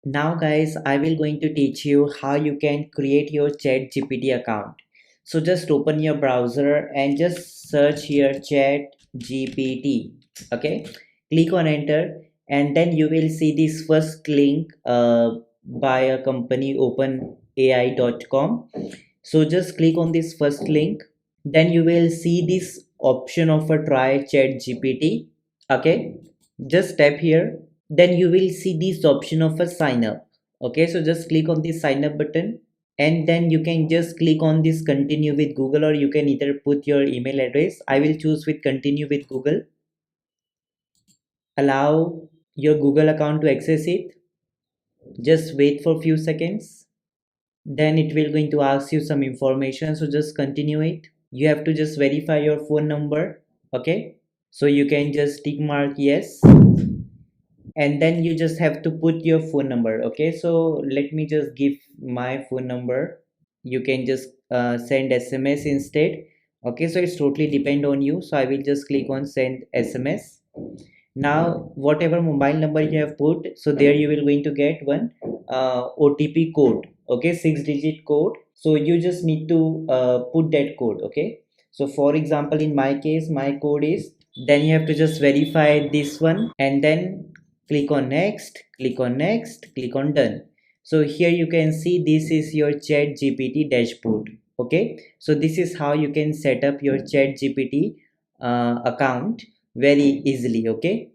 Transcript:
Now guys, I will going to teach you how you can create your ChatGPT account. So just open your browser and just search here ChatGPT. Okay, click on enter and then you will see this first link by a company openai.com. So just click on this first link. Then you will see this option of a try ChatGPT. Okay, just tap here, then you will see this option of a sign up. Okay, so just click on the sign up button and then you can just click on this continue with Google, or you can either put your email address. I will choose with continue with Google. Allow your Google account to access it. Just wait for few seconds, then it will going to ask you some information, so just continue it. You have to just verify your phone number. Okay, so you can just tick mark yes, and then you just have to put your phone number. Okay, so let me just give my phone number. You can just send SMS instead. Okay, so it's totally depend on you, so I will just click on send SMS. Now whatever mobile number you have put, so there you will going to get one OTP code. Okay, 6-digit code, so you just need to put that code. Okay, so for example in my case my code is, then you have to just verify this one and then click on next, click on next, click on done. So here you can see this is your chat gpt dashboard. Okay, so this is how you can set up your chat gpt account very easily. Okay,